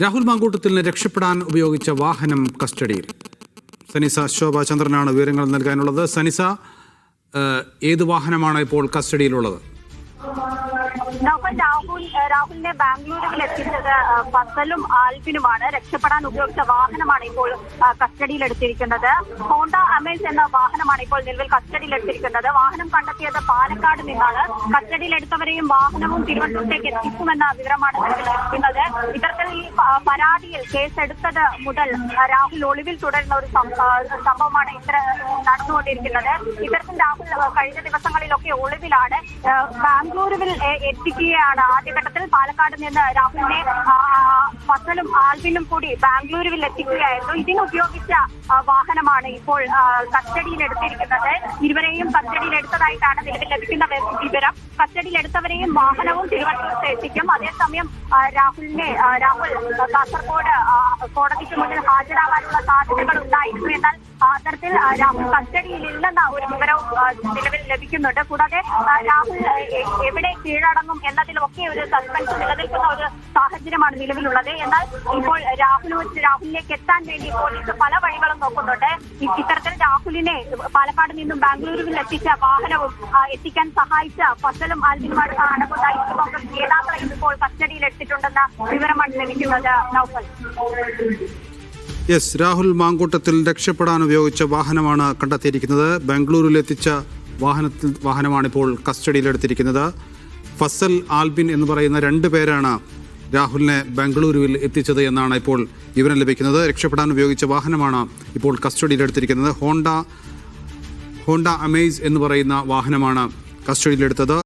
രാഹുൽ മാങ്കൂട്ടത്തിന് രക്ഷപ്പെടാൻ ഉപയോഗിച്ച വാഹനം കസ്റ്റഡിയിൽ. സനിസ ശോഭ ചന്ദ്രനാണ് വിവരങ്ങൾ നൽകാനുള്ളത്. സനിസ, ഏത് വാഹനമാണ് ഇപ്പോൾ കസ്റ്റഡിയിലുള്ളത്? രാഹുലിനെ ബാംഗ്ലൂരിൽ എത്തിച്ചത് ഫസലും ആൽബിനുമാണ്. രക്ഷപ്പെടാൻ ഉപയോഗിച്ച വാഹനമാണ് ഇപ്പോൾ കസ്റ്റഡിയിലെടുത്തിരിക്കുന്നത്. ഹോണ്ട അമേസ് എന്ന വാഹനമാണ് ഇപ്പോൾ നിലവിൽ കസ്റ്റഡിയിലെടുത്തിരിക്കുന്നത്. വാഹനം കണ്ടെത്തിയത് പാലക്കാട് നിന്നാണ്. കസ്റ്റഡിയിലെടുത്തവരെയും വാഹനവും തിരുവനന്തപുരത്തേക്ക് എത്തിക്കുമെന്ന വിവരമാണ് നിലവിൽ ലഭിക്കുന്നത്. ഇത്തരത്തിൽ ഈ പരാതിയിൽ കേസെടുത്തത് മുതൽ രാഹുൽ ഒളിവിൽ തുടരുന്ന ഒരു സംഭവമാണ് നടന്നുകൊണ്ടിരിക്കുന്നത്. ഇത്തരത്തിൽ രാഹുൽ കഴിഞ്ഞ ദിവസങ്ങളിലൊക്കെ ഒളിവിലാണ്. ബാംഗ്ലൂരുവിൽ എത്തിക്കുകയാണ്. ആദ്യഘട്ടത്തിൽ പാലക്കാട് നിന്ന് രാഹുലിനെ ഫസലും ആൽബിനും കൂടി ബാംഗ്ലൂരുവിൽ എത്തിക്കുകയായിരുന്നു. ഇതിനുപയോഗിച്ച വാഹനമാണ് ഇപ്പോൾ കസ്റ്റഡിയിലെടുത്തിരിക്കുന്നത്. ഇരുവരെയും കസ്റ്റഡിയിലെടുത്തതായിട്ടാണ് നിലവിൽ ലഭിക്കുന്ന വിവരം. കസ്റ്റഡിയിലെടുത്തവരെയും വാഹനവും തിരുവനന്തപുരത്ത് എത്തിക്കും. അതേസമയം രാഹുൽ കാസർഗോഡ് കോടതിക്ക് മുന്നിൽ ഹാജരാകാനുള്ള സാധ്യതകൾ ഉണ്ടായിരുന്നു. എന്നാൽ അത്തരത്തിൽ രാഹുൽ കസ്റ്റഡിയിലില്ലെന്ന ഒരു വിവരവും നിലവിൽ ലഭിക്കുന്നുണ്ട്. കൂടാതെ രാഹുൽ എവിടെ കീഴടങ്ങും എന്നതിലൊക്കെ ഒരു സസ്പെൻസ് നിലനിൽക്കുന്ന ഒരു സാഹചര്യമാണ് നിലവിലുള്ളത്. എന്നാൽ ഇപ്പോൾ രാഹുലിലേക്ക് എത്താൻ വേണ്ടി പോലീസ് പല വഴികളും നോക്കുന്നുണ്ട്. ഇത്തരത്തിൽ രാഹുലിനെ പാലക്കാട് നിന്നും ബാംഗ്ലൂരുവിൽ എത്തിച്ച വാഹനവും എത്തിക്കാൻ സഹായിച്ച ഫസലും ആൽബിനുമായിട്ട് അടങ്ങുന്ന യൂത്ത് കോൺഗ്രസ് നേതാക്കളെ ഇപ്പോൾ കസ്റ്റഡിയിലെടുത്തിട്ടുണ്ടെന്ന വിവരമാണ് ലഭിക്കുന്നത്. നൗഫൽ. യെസ്, രാഹുൽ മാങ്കൂട്ടത്തിൽ രക്ഷപ്പെടാൻ ഉപയോഗിച്ച വാഹനമാണ് കണ്ടെത്തിയിരിക്കുന്നത്. ബാംഗ്ലൂരിൽ എത്തിച്ച വാഹനമാണിപ്പോൾ കസ്റ്റഡിയിലെടുത്തിരിക്കുന്നത്. ഫസൽ, ആൽബിൻ എന്ന് പറയുന്ന 2 പേരാണ് രാഹുലിനെ ബാംഗ്ലൂരുവിൽ എത്തിച്ചത് എന്നാണ് ഇപ്പോൾ വിവരം ലഭിക്കുന്നത്. രക്ഷപ്പെടാൻ ഉപയോഗിച്ച വാഹനമാണ് ഇപ്പോൾ കസ്റ്റഡിയിലെടുത്തിരിക്കുന്നത്. ഹോണ്ട അമേസ് എന്ന് പറയുന്ന വാഹനമാണ് കസ്റ്റഡിയിലെടുത്തത്.